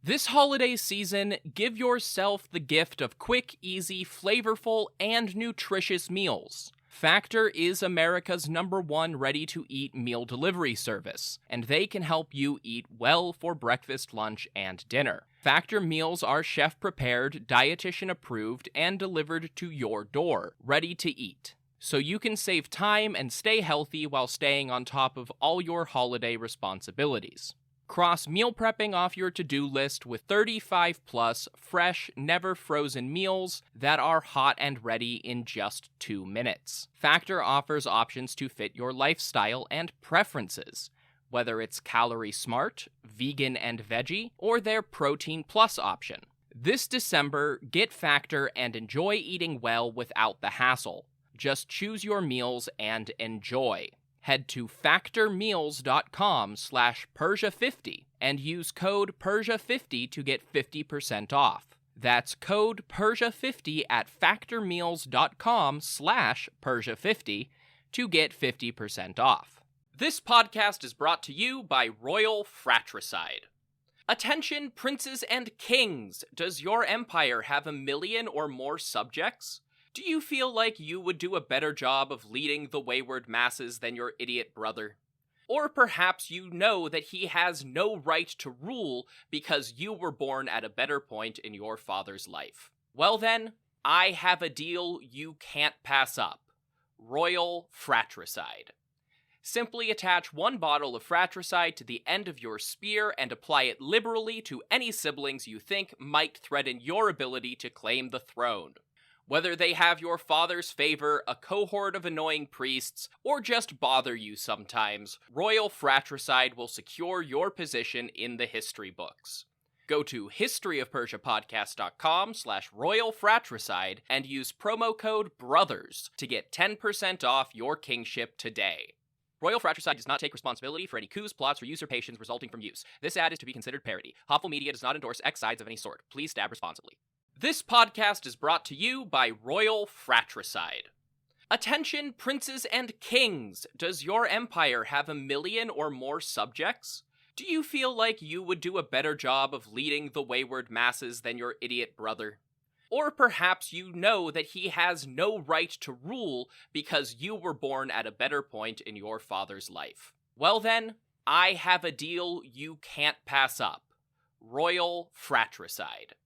This holiday season, give yourself the gift of quick, easy, flavorful, and nutritious meals. Factor is America's #1 ready-to-eat meal delivery service, and they can help you eat well for breakfast, lunch, and dinner. Factor meals are chef-prepared, dietitian-approved, and delivered to your door, ready to eat. So you can save time and stay healthy while staying on top of all your holiday responsibilities. Cross meal prepping off your to-do list with 35-plus fresh, never-frozen meals that are hot and ready in just 2 minutes. Factor offers options to fit your lifestyle and preferences, whether it's calorie smart, vegan and veggie, or their protein plus option. This December, get Factor and enjoy eating well without the hassle. Just choose your meals and enjoy. Head to factormeals.com/Persia50 and use code Persia50 to get 50% off. That's code Persia50 at factormeals.com/Persia50 to get 50% off. This podcast is brought to you by Royal Fratricide. Attention, princes and kings! Does your empire have 1 million or more subjects? Do you feel like you would do a better job of leading the wayward masses than your idiot brother? Or perhaps you know that he has no right to rule because you were born at a better point in your father's life. Well then, I have a deal you can't pass up. Royal Fratricide. Simply attach 1 bottle of fratricide to the end of your spear and apply it liberally to any siblings you think might threaten your ability to claim the throne. Whether they have your father's favor, a cohort of annoying priests, or just bother you sometimes, Royal Fratricide will secure your position in the history books. Go to historyofpersiapodcast.com/Royal Fratricide and use promo code BROTHERS to get 10% off your kingship today. Royal Fratricide does not take responsibility for any coups, plots, or usurpations resulting from use. This ad is to be considered parody. Hopful Media does not endorse X sides of any sort. Please stab responsibly. This podcast is brought to you by Royal Fratricide. Attention, princes and kings! Does your empire have 1 million or more subjects? Do you feel like you would do a better job of leading the wayward masses than your idiot brother? Or perhaps you know that he has no right to rule because you were born at a better point in your father's life. Well then, I have a deal you can't pass up. Royal Fratricide.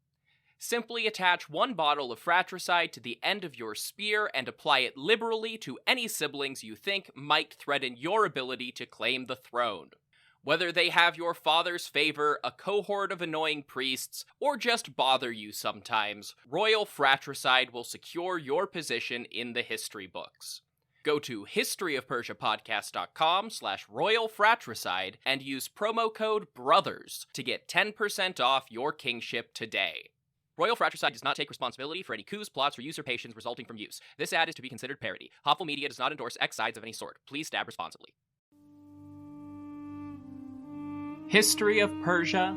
Simply attach 1 bottle of fratricide to the end of your spear and apply it liberally to any siblings you think might threaten your ability to claim the throne. Whether they have your father's favor, a cohort of annoying priests, or just bother you sometimes, Royal Fratricide will secure your position in the history books. Go to historyofpersiapodcast.com/Royal Fratricide and use promo code BROTHERS to get 10% off your kingship today. Royal Fratricide does not take responsibility for any coups, plots, or usurpations resulting from use. This ad is to be considered parody. Hopful Media does not endorse X sides of any sort. Please stab responsibly. History of Persia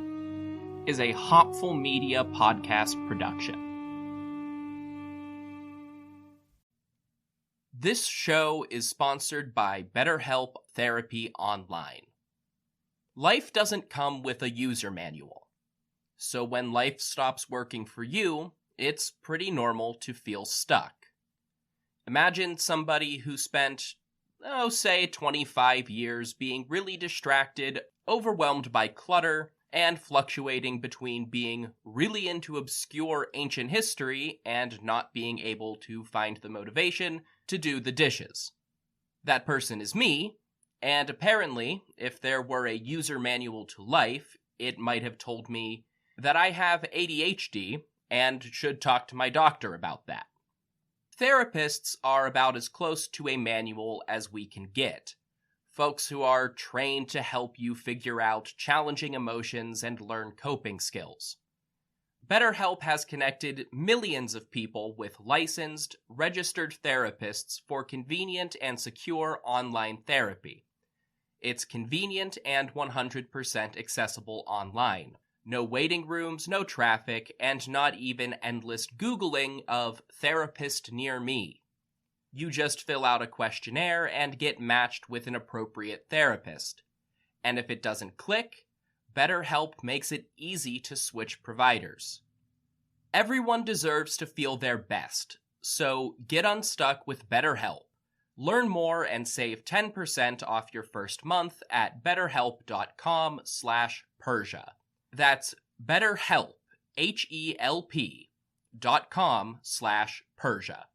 is a Hopful Media podcast production. This show is sponsored by BetterHelp Therapy Online. Life doesn't come with a user manual. So when life stops working for you, it's pretty normal to feel stuck. Imagine somebody who spent, say 25 years being really distracted, overwhelmed by clutter, and fluctuating between being really into obscure ancient history and not being able to find the motivation to do the dishes. That person is me, and apparently, if there were a user manual to life, it might have told me that I have ADHD and should talk to my doctor about that. Therapists are about as close to a manual as we can get. Folks who are trained to help you figure out challenging emotions and learn coping skills. BetterHelp has connected millions of people with licensed, registered therapists for convenient and secure online therapy. It's convenient and 100% accessible online. No waiting rooms, no traffic, and not even endless Googling of therapist near me. You just fill out a questionnaire and get matched with an appropriate therapist. And if it doesn't click, BetterHelp makes it easy to switch providers. Everyone deserves to feel their best, so get unstuck with BetterHelp. Learn more and save 10% off your first month at betterhelp.com/Persia. That's BetterHelp, HELP.com/Persia.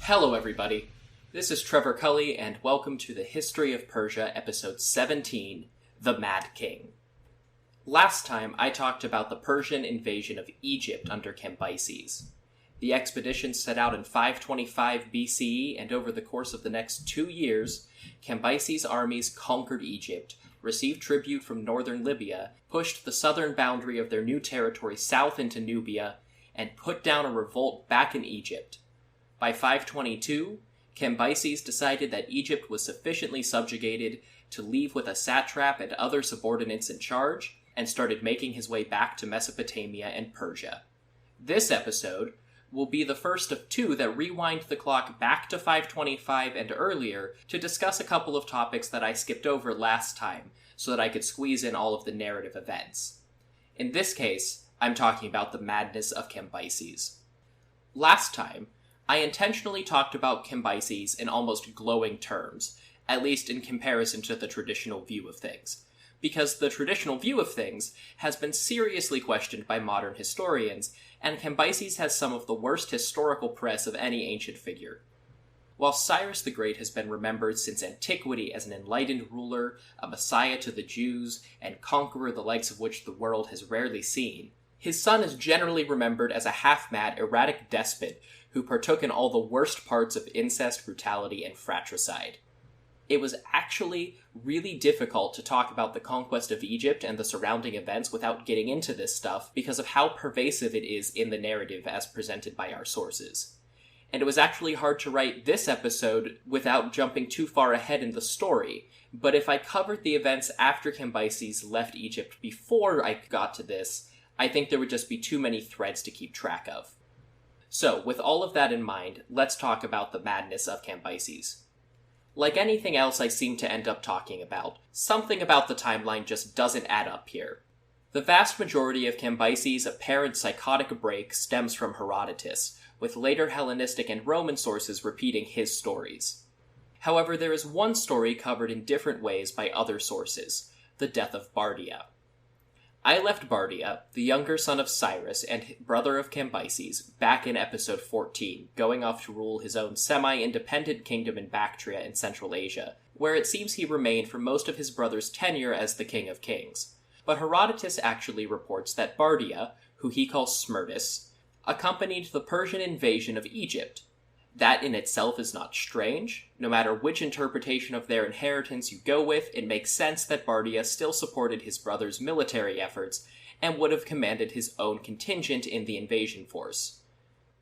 Hello everybody, this is Trevor Cully and welcome to the History of Persia, episode 17, The Mad King. Last time I talked about the Persian invasion of Egypt under Cambyses. The expedition set out in 525 BCE, and over the course of the next 2 years, Cambyses' armies conquered Egypt, received tribute from northern Libya, pushed the southern boundary of their new territory south into Nubia, and put down a revolt back in Egypt. By 522, Cambyses decided that Egypt was sufficiently subjugated to leave with a satrap and other subordinates in charge, and started making his way back to Mesopotamia and Persia. This episode will be the first of 2 that rewind the clock back to 525 and earlier to discuss a couple of topics that I skipped over last time, so that I could squeeze in all of the narrative events. In this case, I'm talking about the madness of Cambyses. Last time, I intentionally talked about Cambyses in almost glowing terms, at least in comparison to the traditional view of things, because the traditional view of things has been seriously questioned by modern historians, and Cambyses has some of the worst historical press of any ancient figure. While Cyrus the Great has been remembered since antiquity as an enlightened ruler, a messiah to the Jews, and conqueror the likes of which the world has rarely seen, his son is generally remembered as a half-mad, erratic despot who partook in all the worst parts of incest, brutality, and fratricide. It was actually really difficult to talk about the conquest of Egypt and the surrounding events without getting into this stuff because of how pervasive it is in the narrative as presented by our sources. And it was actually hard to write this episode without jumping too far ahead in the story, but if I covered the events after Cambyses left Egypt before I got to this, I think there would just be too many threads to keep track of. So, with all of that in mind, let's talk about the madness of Cambyses. Like anything else I seem to end up talking about, something about the timeline just doesn't add up here. The vast majority of Cambyses' apparent psychotic break stems from Herodotus, with later Hellenistic and Roman sources repeating his stories. However, there is one story covered in different ways by other sources, the death of Bardia. I left Bardia, the younger son of Cyrus and brother of Cambyses, back in episode 14, going off to rule his own semi-independent kingdom in Bactria in Central Asia, where it seems he remained for most of his brother's tenure as the King of Kings. But Herodotus actually reports that Bardia, who he calls Smerdis, accompanied the Persian invasion of Egypt. That in itself is not strange. No matter which interpretation of their inheritance you go with, it makes sense that Bardia still supported his brother's military efforts and would have commanded his own contingent in the invasion force.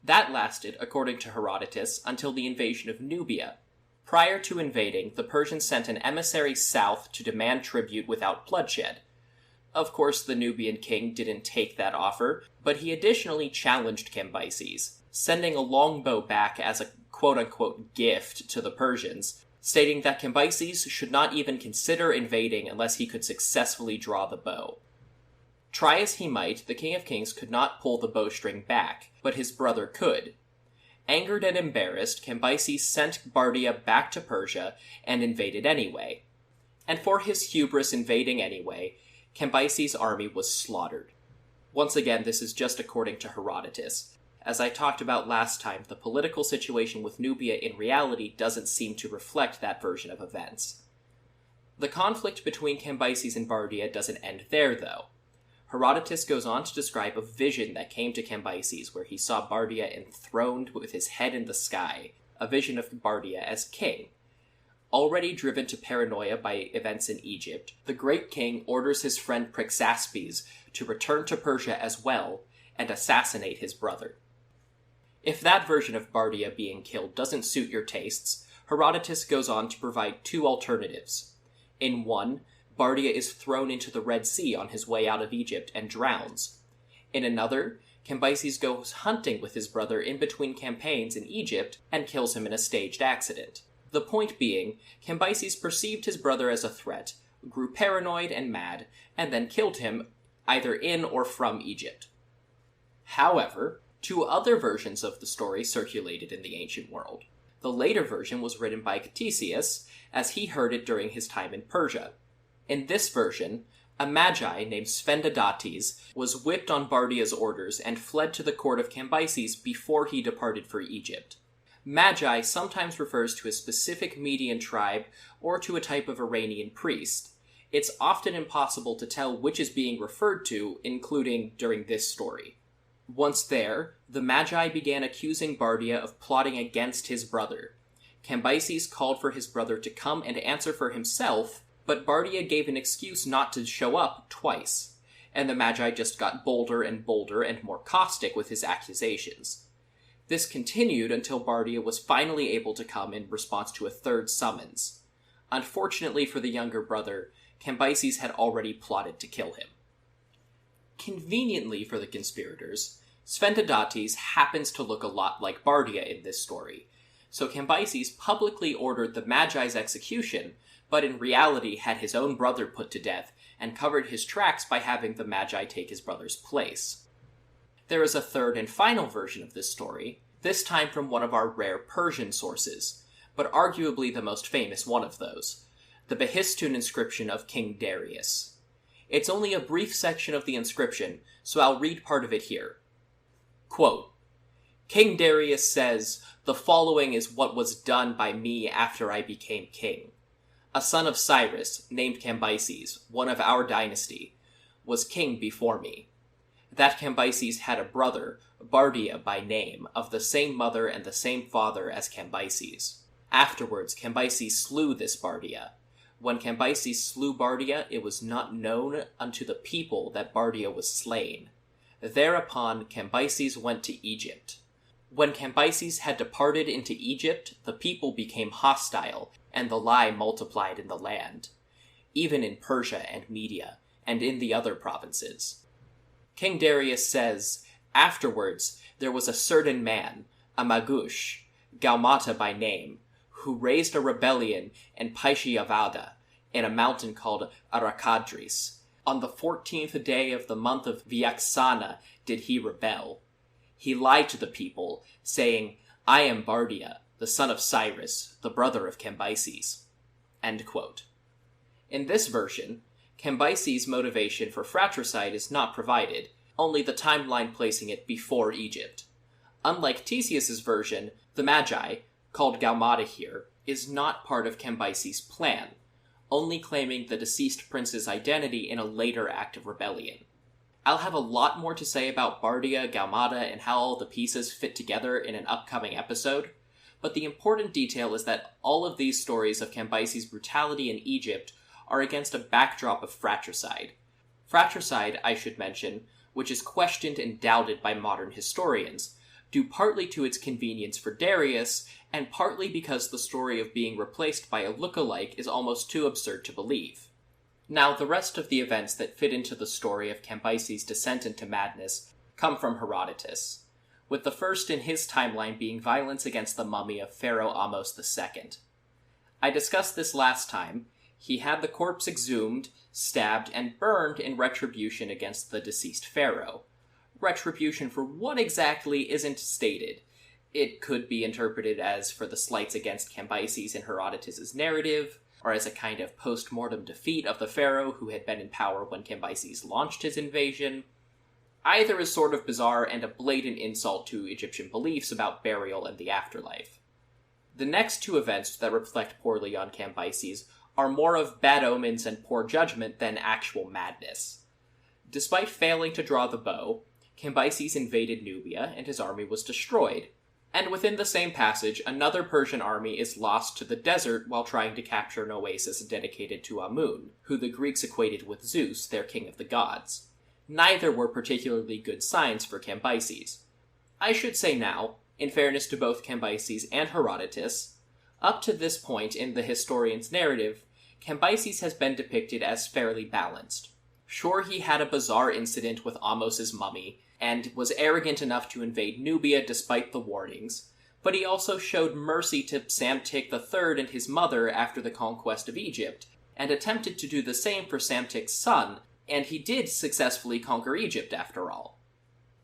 That lasted, according to Herodotus, until the invasion of Nubia. Prior to invading, the Persians sent an emissary south to demand tribute without bloodshed. Of course, the Nubian king didn't take that offer, but he additionally challenged Cambyses, sending a longbow back as a quote-unquote gift to the Persians, stating that Cambyses should not even consider invading unless he could successfully draw the bow. Try as he might, the King of Kings could not pull the bowstring back, but his brother could. Angered and embarrassed, Cambyses sent Bardia back to Persia and invaded anyway. And for his hubris invading anyway, Cambyses' army was slaughtered. Once again, this is just according to Herodotus. As I talked about last time, the political situation with Nubia in reality doesn't seem to reflect that version of events. The conflict between Cambyses and Bardia doesn't end there, though. Herodotus goes on to describe a vision that came to Cambyses where he saw Bardia enthroned with his head in the sky, a vision of Bardia as king. Already driven to paranoia by events in Egypt, the great king orders his friend Prixaspes to return to Persia as well and assassinate his brother. If that version of Bardia being killed doesn't suit your tastes, Herodotus goes on to provide 2 alternatives. In one, Bardia is thrown into the Red Sea on his way out of Egypt and drowns. In another, Cambyses goes hunting with his brother in between campaigns in Egypt and kills him in a staged accident. The point being, Cambyses perceived his brother as a threat, grew paranoid and mad, and then killed him either in or from Egypt. However, two other versions of the story circulated in the ancient world. The later version was written by Ctesias, as he heard it during his time in Persia. In this version, a magi named Sphenidates was whipped on Bardia's orders and fled to the court of Cambyses before he departed for Egypt. Magi sometimes refers to a specific Median tribe or to a type of Iranian priest. It's often impossible to tell which is being referred to, including during this story. Once there, the Magi began accusing Bardia of plotting against his brother. Cambyses called for his brother to come and answer for himself, but Bardia gave an excuse not to show up twice, and the Magi just got bolder and more caustic with his accusations. This continued until Bardia was finally able to come in response to a third summons. Unfortunately for the younger brother, Cambyses had already plotted to kill him. Conveniently for the conspirators, Sphenidates happens to look a lot like Bardia in this story, so Cambyses publicly ordered the Magi's execution, but in reality had his own brother put to death and covered his tracks by having the Magi take his brother's place. There is a third and final version of this story, this time from one of our rare Persian sources, but arguably the most famous one of those, the Behistun Inscription of King Darius. It's only a brief section of the inscription, so I'll read part of it here. Quote, King Darius says, "The following is what was done by me after I became king. A son of Cyrus, named Cambyses, one of our dynasty, was king before me. That Cambyses had a brother, Bardia by name, of the same mother and the same father as Cambyses. Afterwards, Cambyses slew this Bardia. When Cambyses slew Bardia, it was not known unto the people that Bardia was slain. Thereupon Cambyses went to Egypt. When Cambyses had departed into Egypt, the people became hostile, and the lie multiplied in the land, even in Persia and Media, and in the other provinces. King Darius says, afterwards there was a certain man, a Magush, Gaumata by name, who raised a rebellion in Paishyavada, in a mountain called Arakadris. On the 14th day of the month of Vyaksana did he rebel. He lied to the people, saying, I am Bardia, the son of Cyrus, the brother of Cambyses. End quote. In this version, Cambyses' motivation for fratricide is not provided, only the timeline placing it before Egypt. Unlike Ctesias' version, the Magi, called Gaumata here, is not part of Cambyses' plan, only claiming the deceased prince's identity in a later act of rebellion. I'll have a lot more to say about Bardia, Gaumata, and how all the pieces fit together in an upcoming episode, but the important detail is that all of these stories of Cambyses' brutality in Egypt are against a backdrop of fratricide. Fratricide, I should mention, which is questioned and doubted by modern historians, due partly to its convenience for Darius, and partly because the story of being replaced by a look-alike is almost too absurd to believe. Now, the rest of the events that fit into the story of Cambyses' descent into madness come from Herodotus, with the first in his timeline being violence against the mummy of Pharaoh Ahmose II. I discussed this last time. He had the corpse exhumed, stabbed, and burned in retribution against the deceased pharaoh. Retribution for what exactly isn't stated. It could be interpreted as for the slights against Cambyses in Herodotus' narrative, or as a kind of post-mortem defeat of the pharaoh who had been in power when Cambyses launched his invasion. Either is sort of bizarre and a blatant insult to Egyptian beliefs about burial and the afterlife. The next two events that reflect poorly on Cambyses are more of bad omens and poor judgment than actual madness. Despite failing to draw the bow, Cambyses invaded Nubia and his army was destroyed. And within the same passage, another Persian army is lost to the desert while trying to capture an oasis dedicated to Amun, who the Greeks equated with Zeus, their king of the gods. Neither were particularly good signs for Cambyses. I should say now, in fairness to both Cambyses and Herodotus, up to this point in the historian's narrative, Cambyses has been depicted as fairly balanced. Sure, he had a bizarre incident with Ahmos's mummy, and was arrogant enough to invade Nubia despite the warnings, but he also showed mercy to Psamtik III and his mother after the conquest of Egypt, and attempted to do the same for Psamtik's son, and he did successfully conquer Egypt after all.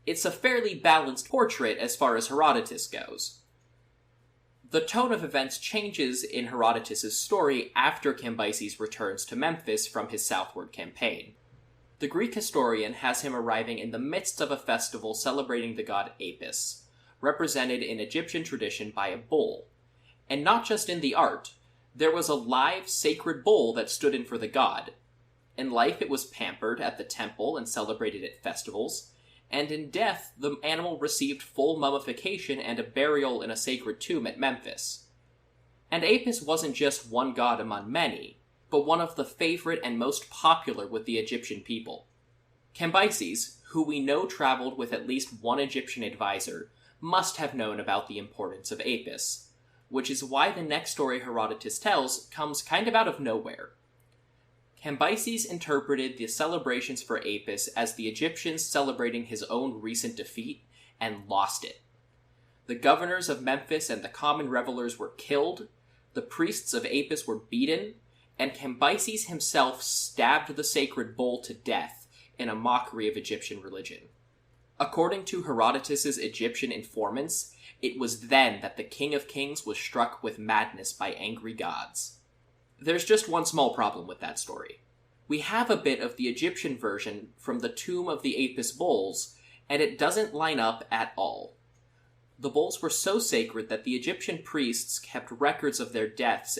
It's a fairly balanced portrait as far as Herodotus goes. The tone of events changes in Herodotus' story after Cambyses returns to Memphis from his southward campaign. The Greek historian has him arriving in the midst of a festival celebrating the god Apis, represented in Egyptian tradition by a bull. And not just in the art, there was a live sacred bull that stood in for the god. In life it was pampered at the temple and celebrated at festivals, and in death the animal received full mummification and a burial in a sacred tomb at Memphis. And Apis wasn't just one god among many, but one of the favorite and most popular with the Egyptian people. Cambyses, who we know traveled with at least one Egyptian advisor, must have known about the importance of Apis, which is why the next story Herodotus tells comes kind of out of nowhere. Cambyses interpreted the celebrations for Apis as the Egyptians celebrating his own recent defeat, and lost it. The governors of Memphis and the common revelers were killed, the priests of Apis were beaten, and Cambyses himself stabbed the sacred bull to death in a mockery of Egyptian religion. According to Herodotus' Egyptian informants, it was then that the King of Kings was struck with madness by angry gods. There's just one small problem with that story. We have a bit of the Egyptian version from the tomb of the Apis bulls, and it doesn't line up at all. The bulls were so sacred that the Egyptian priests kept records of their deaths.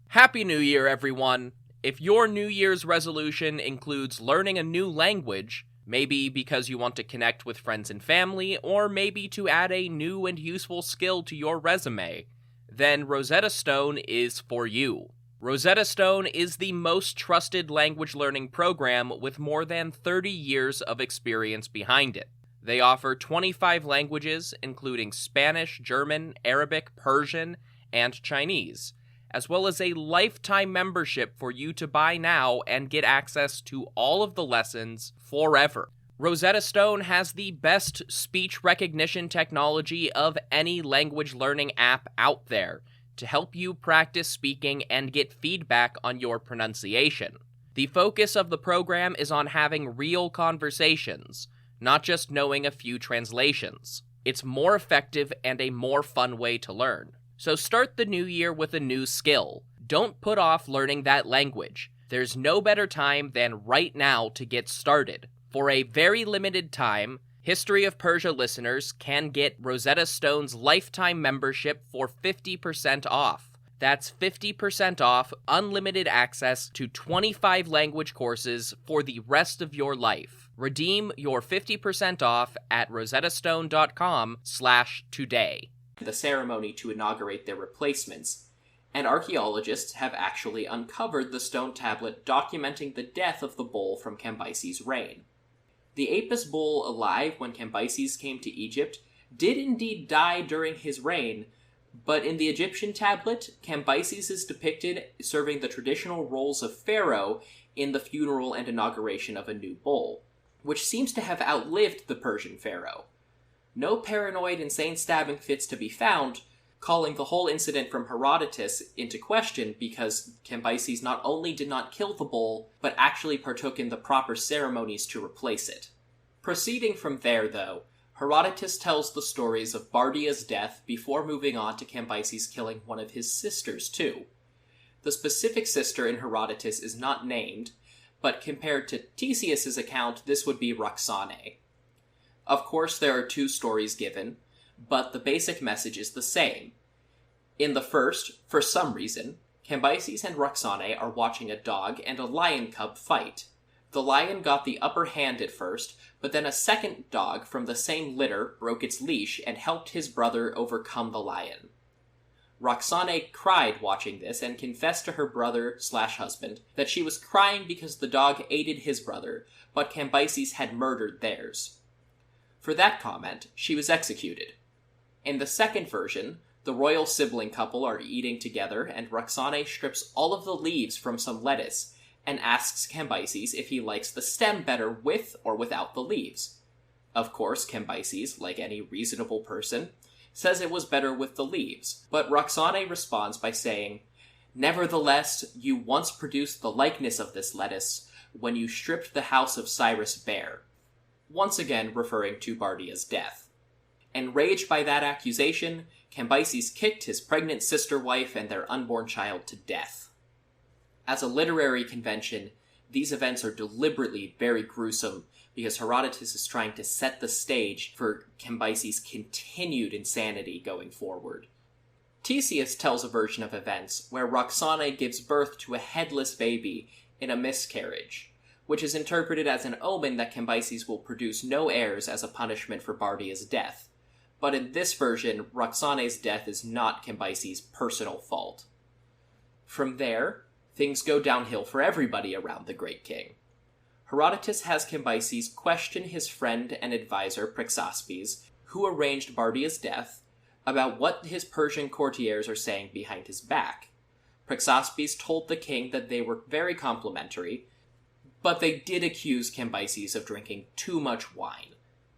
Happy New Year, everyone! If your New Year's resolution includes learning a new language, maybe because you want to connect with friends and family, or maybe to add a new and useful skill to your resume, then Rosetta Stone is for you. Rosetta Stone is the most trusted language learning program with more than 30 years of experience behind it. They offer 25 languages, including Spanish, German, Arabic, Persian, and Chinese, as well as a lifetime membership for you to buy now and get access to all of the lessons forever. Rosetta Stone has the best speech recognition technology of any language learning app out there to help you practice speaking and get feedback on your pronunciation. The focus of the program is on having real conversations, not just knowing a few translations. It's more effective and a more fun way to learn. So start the new year with a new skill. Don't put off learning that language. There's no better time than right now to get started. For a very limited time, History of Persia listeners can get Rosetta Stone's lifetime membership for 50% off. That's 50% off unlimited access to 25 language courses for the rest of your life. Redeem your 50% off at rosettastone.com/today. The ceremony to inaugurate their replacements, and archaeologists have actually uncovered the stone tablet documenting the death of the bull from Cambyses' reign. The Apis bull alive when Cambyses came to Egypt did indeed die during his reign, but in the Egyptian tablet, Cambyses is depicted serving the traditional roles of pharaoh in the funeral and inauguration of a new bull, which seems to have outlived the Persian pharaoh. No paranoid insane stabbing fits to be found, calling the whole incident from Herodotus into question because Cambyses not only did not kill the bull, but actually partook in the proper ceremonies to replace it. Proceeding from there, though, Herodotus tells the stories of Bardia's death before moving on to Cambyses killing one of his sisters, too. The specific sister in Herodotus is not named, but compared to Theseus's account, this would be Roxane. Of course, there are two stories given, but the basic message is the same. In the first, for some reason, Cambyses and Roxane are watching a dog and a lion cub fight. The lion got the upper hand at first, but then a second dog from the same litter broke its leash and helped his brother overcome the lion. Roxane cried watching this and confessed to her brother/husband that she was crying because the dog aided his brother, but Cambyses had murdered theirs. For that comment, she was executed. In the second version, The royal sibling couple are eating together, and Roxane strips all of the leaves from some lettuce and asks Cambyses if he likes the stem better with or without the leaves. Of course, Cambyses, like any reasonable person, says it was better with the leaves, but Roxane responds by saying, "Nevertheless, you once produced the likeness of this lettuce when you stripped the house of Cyrus bare," once again referring to Bardia's death. Enraged by that accusation, Cambyses kicked his pregnant sister-wife and their unborn child to death. As a literary convention, these events are deliberately very gruesome because Herodotus is trying to set the stage for Cambyses' continued insanity going forward. Ctesias tells a version of events where Roxane gives birth to a headless baby in a miscarriage, which is interpreted as an omen that Cambyses will produce no heirs as a punishment for Bardia's death. But in this version, Roxane's death is not Cambyses' personal fault. From there, things go downhill for everybody around the great king. Herodotus has Cambyses question his friend and advisor Prexaspes, who arranged Bardia's death, about what his Persian courtiers are saying behind his back. Prexaspes told the king that they were very complimentary, but they did accuse Cambyses of drinking too much wine.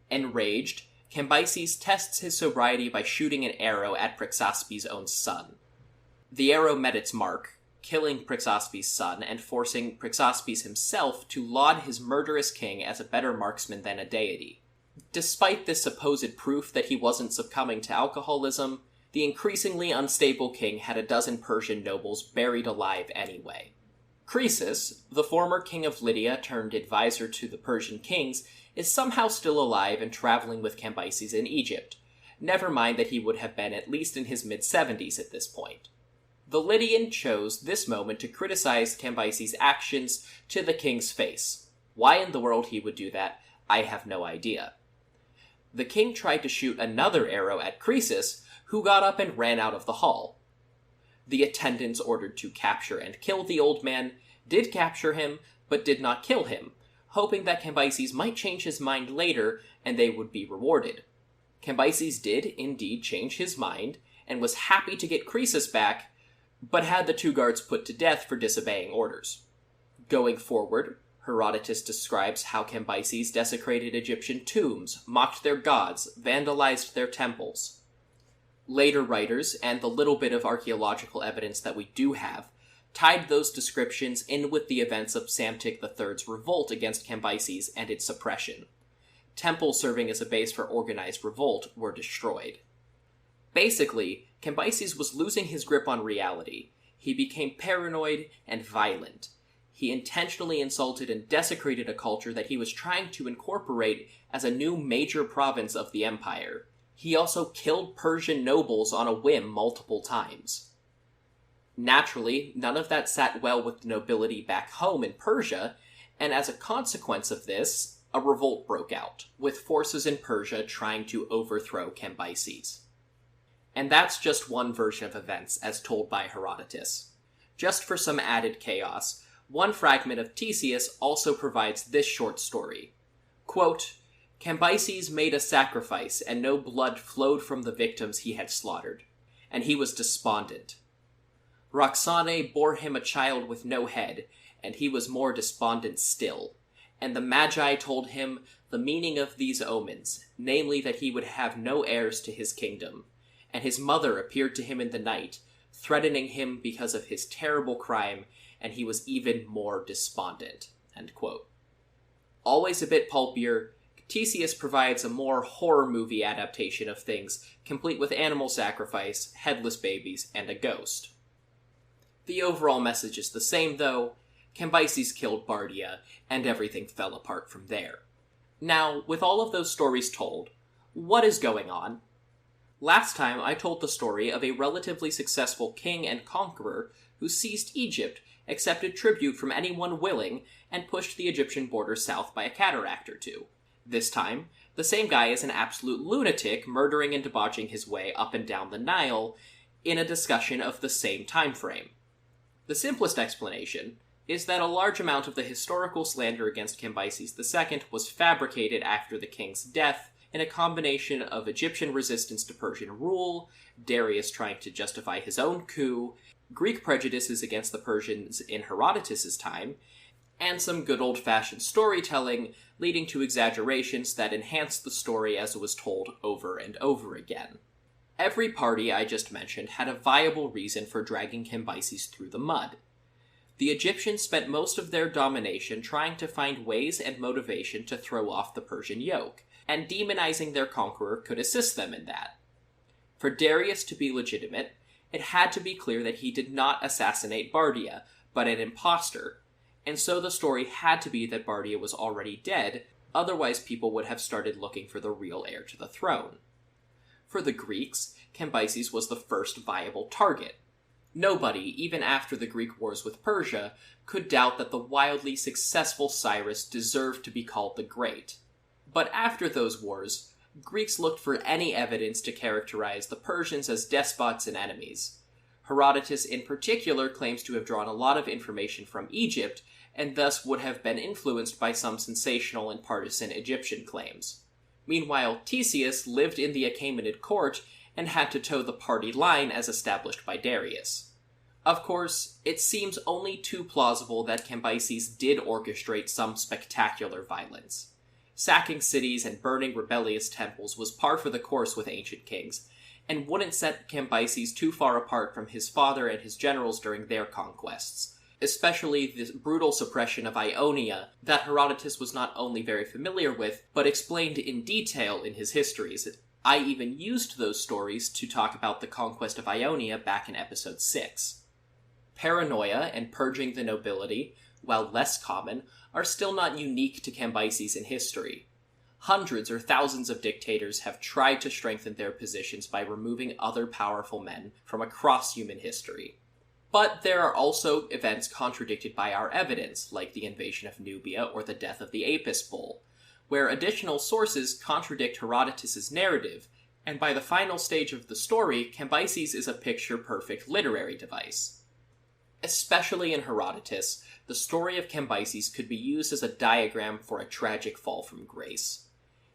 Enraged, Cambyses tests his sobriety by shooting an arrow at Prexaspes' own son. The arrow met its mark, killing Prexaspes' son and forcing Prexaspes himself to laud his murderous king as a better marksman than a deity. Despite this supposed proof that he wasn't succumbing to alcoholism, the increasingly unstable king had a dozen Persian nobles buried alive anyway. Croesus, the former king of Lydia turned advisor to the Persian kings, is somehow still alive and traveling with Cambyses in Egypt. Never mind that he would have been at least in his mid-70s at this point. The Lydian chose this moment to criticize Cambyses' actions to the king's face. Why in the world he would do that, I have no idea. The king tried to shoot another arrow at Croesus, who got up and ran out of the hall. The attendants ordered to capture and kill the old man did capture him, but did not kill him, hoping that Cambyses might change his mind later and they would be rewarded. Cambyses did indeed change his mind, and was happy to get Croesus back, but had the two guards put to death for disobeying orders. Going forward, Herodotus describes how Cambyses desecrated Egyptian tombs, mocked their gods, vandalized their temples. Later writers, and the little bit of archaeological evidence that we do have, tied those descriptions in with the events of Psamtik III's revolt against Cambyses and its suppression. Temples serving as a base for organized revolt were destroyed. Basically, Cambyses was losing his grip on reality. He became paranoid and violent. He intentionally insulted and desecrated a culture that he was trying to incorporate as a new major province of the empire. He also killed Persian nobles on a whim multiple times. Naturally, none of that sat well with the nobility back home in Persia, and as a consequence of this, a revolt broke out, with forces in Persia trying to overthrow Cambyses. And that's just one version of events as told by Herodotus. Just for some added chaos, one fragment of Ctesias also provides this short story. Quote, "Cambyses made a sacrifice, and no blood flowed from the victims he had slaughtered, and he was despondent. Roxane bore him a child with no head, and he was more despondent still. And the Magi told him the meaning of these omens, namely that he would have no heirs to his kingdom. And his mother appeared to him in the night, threatening him because of his terrible crime, and he was even more despondent." End quote. Always a bit pulpier, Ctesias provides a more horror movie adaptation of things, complete with animal sacrifice, headless babies, and a ghost. The overall message is the same, though. Cambyses killed Bardia, and everything fell apart from there. Now, with all of those stories told, what is going on? Last time I told the story of a relatively successful king and conqueror who seized Egypt, accepted tribute from anyone willing, and pushed the Egyptian border south by a cataract or two. This time, the same guy is an absolute lunatic murdering and debauching his way up and down the Nile in a discussion of the same time frame. The simplest explanation, is that a large amount of the historical slander against Cambyses II was fabricated after the king's death in a combination of Egyptian resistance to Persian rule, Darius trying to justify his own coup, Greek prejudices against the Persians in Herodotus' time, and some good old-fashioned storytelling leading to exaggerations that enhanced the story as it was told over and over again. Every party I just mentioned had a viable reason for dragging Cambyses through the mud. The Egyptians spent most of their domination trying to find ways and motivation to throw off the Persian yoke, and demonizing their conqueror could assist them in that. For Darius to be legitimate, it had to be clear that he did not assassinate Bardia, but an impostor, and so the story had to be that Bardia was already dead, otherwise people would have started looking for the real heir to the throne. For the Greeks, Cambyses was the first viable target. Nobody, even after the Greek wars with Persia, could doubt that the wildly successful Cyrus deserved to be called the Great. But after those wars, Greeks looked for any evidence to characterize the Persians as despots and enemies. Herodotus in particular claims to have drawn a lot of information from Egypt, and thus would have been influenced by some sensational and partisan Egyptian claims. Meanwhile, Theseus lived in the Achaemenid court and had to toe the party line as established by Darius. Of course, it seems only too plausible that Cambyses did orchestrate some spectacular violence. Sacking cities and burning rebellious temples was par for the course with ancient kings, and wouldn't set Cambyses too far apart from his father and his generals during their conquests, especially the brutal suppression of Ionia that Herodotus was not only very familiar with, but explained in detail in his histories. I even used those stories to talk about the conquest of Ionia back in episode 6. Paranoia and purging the nobility, while less common, are still not unique to Cambyses in history. Hundreds or thousands of dictators have tried to strengthen their positions by removing other powerful men from across human history. But there are also events contradicted by our evidence, like the invasion of Nubia or the death of the Apis bull, where additional sources contradict Herodotus' narrative, and by the final stage of the story, Cambyses is a picture-perfect literary device. Especially in Herodotus, the story of Cambyses could be used as a diagram for a tragic fall from grace.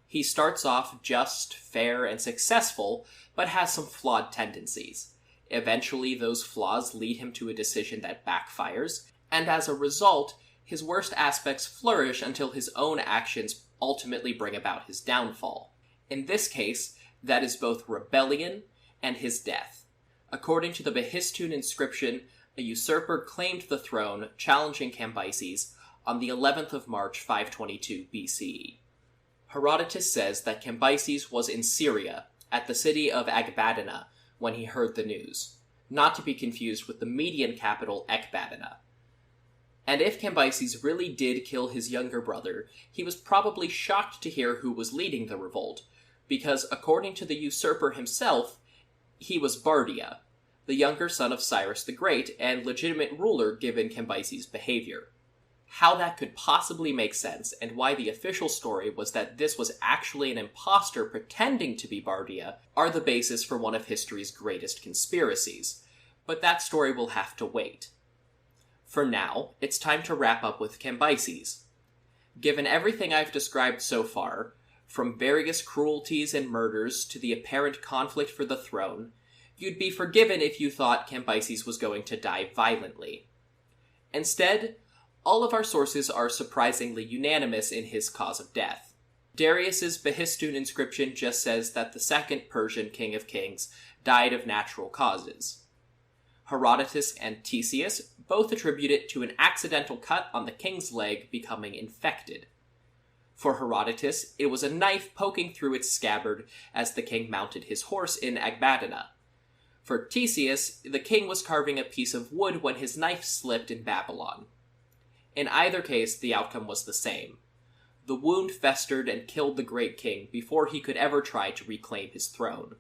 He starts off just, fair, and successful, but has some flawed tendencies. Eventually, those flaws lead him to a decision that backfires, and as a result, his worst aspects flourish until his own actions ultimately bring about his downfall. In this case, that is both rebellion and his death. According to the Behistun Inscription, a usurper claimed the throne, challenging Cambyses, on the 11th of March 522 BCE. Herodotus says that Cambyses was in Syria, at the city of Ecbatana, when he heard the news, not to be confused with the Median capital Ecbatana. And if Cambyses really did kill his younger brother, he was probably shocked to hear who was leading the revolt, because according to the usurper himself, he was Bardia, the younger son of Cyrus the Great and legitimate ruler given Cambyses' behavior. How that could possibly make sense, and why the official story was that this was actually an impostor pretending to be Bardia, are the basis for one of history's greatest conspiracies. But that story will have to wait. For now, it's time to wrap up with Cambyses. Given everything I've described so far, from various cruelties and murders to the apparent conflict for the throne, you'd be forgiven if you thought Cambyses was going to die violently. Instead, all of our sources are surprisingly unanimous in his cause of death. Darius's Behistun Inscription just says that the second Persian king of kings died of natural causes. Herodotus and Theseus both attribute it to an accidental cut on the king's leg becoming infected. For Herodotus, it was a knife poking through its scabbard as the king mounted his horse in Ecbatana. For Theseus, the king was carving a piece of wood when his knife slipped in Babylon. In either case, the outcome was the same. The wound festered and killed the great king before he could ever try to reclaim his throne,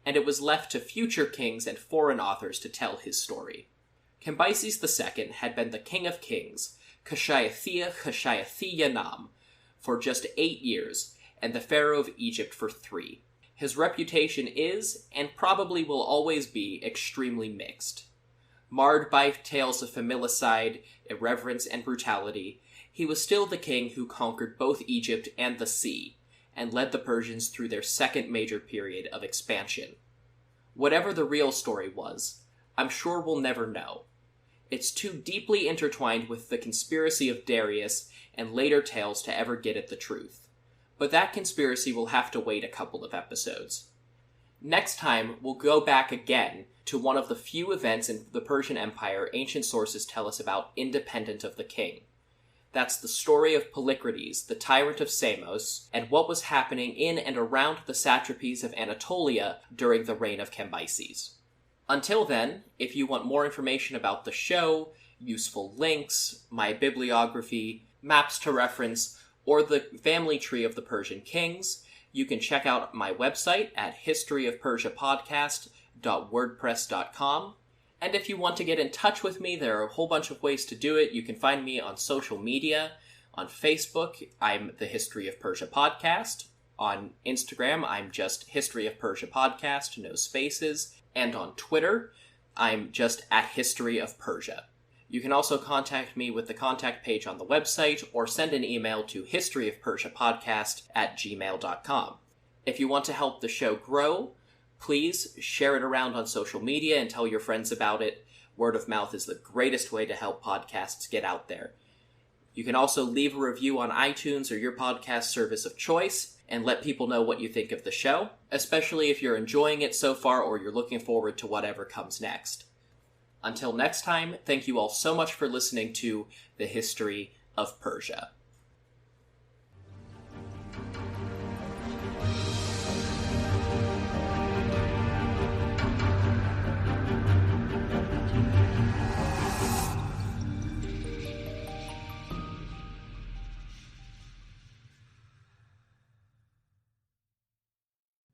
and it was left to future kings and foreign authors to tell his story. Cambyses II had been the king of kings, Khashayathiya Nam, for just 8 years, and the pharaoh of Egypt for 3. His reputation is, and probably will always be, extremely mixed. Marred by tales of familicide, irreverence, and brutality, he was still the king who conquered both Egypt and the sea, and led the Persians through their second major period of expansion. Whatever the real story was, I'm sure we'll never know. It's too deeply intertwined with the conspiracy of Darius and later tales to ever get at the truth. But that conspiracy will have to wait a couple of episodes. Next time, we'll go back again to one of the few events in the Persian Empire ancient sources tell us about independent of the king. That's the story of Polycrates, the tyrant of Samos, and what was happening in and around the satrapies of Anatolia during the reign of Cambyses. Until then, if you want more information about the show, useful links, my bibliography, maps to reference, or the family tree of the Persian kings, you can check out my website at historyofpersiapodcast.wordpress.com. And if you want to get in touch with me, there are a whole bunch of ways to do it. You can find me on social media. On Facebook, I'm the History of Persia Podcast. On Instagram, I'm just History of Persia Podcast, no spaces. And on Twitter, I'm just at History of Persia. You can also contact me with the contact page on the website or send an email to historyofpersiapodcast@gmail.com. If you want to help the show grow, please share it around on social media and tell your friends about it. Word of mouth is the greatest way to help podcasts get out there. You can also leave a review on iTunes or your podcast service of choice and let people know what you think of the show, especially if you're enjoying it so far or you're looking forward to whatever comes next. Until next time, thank you all so much for listening to The History of Persia.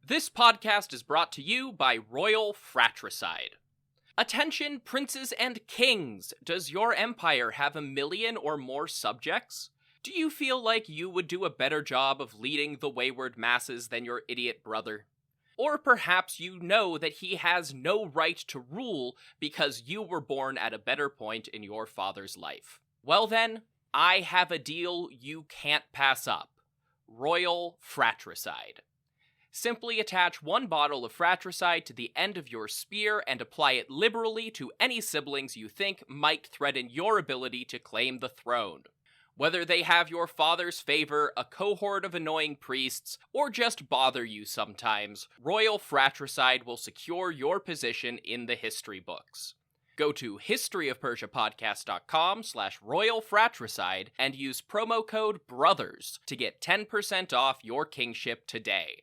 This podcast is brought to you by Royal Fratricide. Attention, princes and kings! Does your empire have 1 million or more subjects? Do you feel like you would do a better job of leading the wayward masses than your idiot brother? Or perhaps you know that he has no right to rule because you were born at a better point in your father's life. Well then, I have a deal you can't pass up. Royal Fratricide. Simply attach 1 bottle of fratricide to the end of your spear and apply it liberally to any siblings you think might threaten your ability to claim the throne. Whether they have your father's favor, a cohort of annoying priests, or just bother you sometimes, Royal Fratricide will secure your position in the history books. Go to historyofpersiapodcast.com/Royal Fratricide and use promo code BROTHERS to get 10% off your kingship today.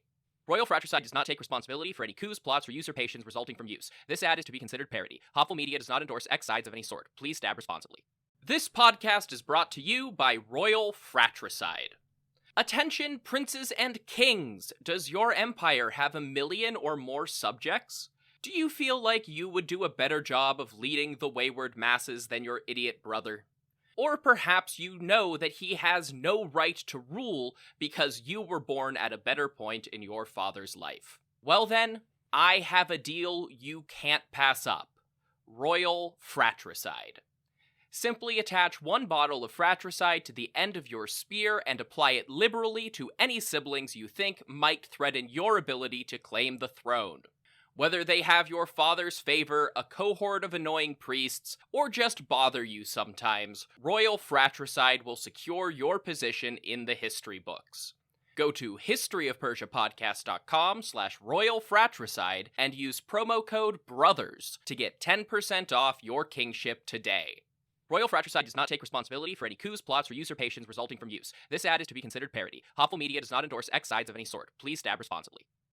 Royal Fratricide does not take responsibility for any coups, plots, or usurpations resulting from use. This ad is to be considered parody. Hopful Media does not endorse X sides of any sort. Please stab responsibly. This podcast is brought to you by Royal Fratricide. Attention, princes and kings! Does your empire have 1 million or more subjects? Do you feel like you would do a better job of leading the wayward masses than your idiot brother? Or perhaps you know that he has no right to rule because you were born at a better point in your father's life. Well then, I have a deal you can't pass up. Royal Fratricide. Simply attach 1 bottle of fratricide to the end of your spear and apply it liberally to any siblings you think might threaten your ability to claim the throne. Whether they have your father's favor, a cohort of annoying priests, or just bother you sometimes, Royal Fratricide will secure your position in the history books. Go to historyofpersiapodcast.com/Royal Fratricide and use promo code BROTHERS to get 10% off your kingship today. Royal Fratricide does not take responsibility for any coups, plots, or usurpations resulting from use. This ad is to be considered parody. Hopful Media does not endorse X sides of any sort. Please stab responsibly.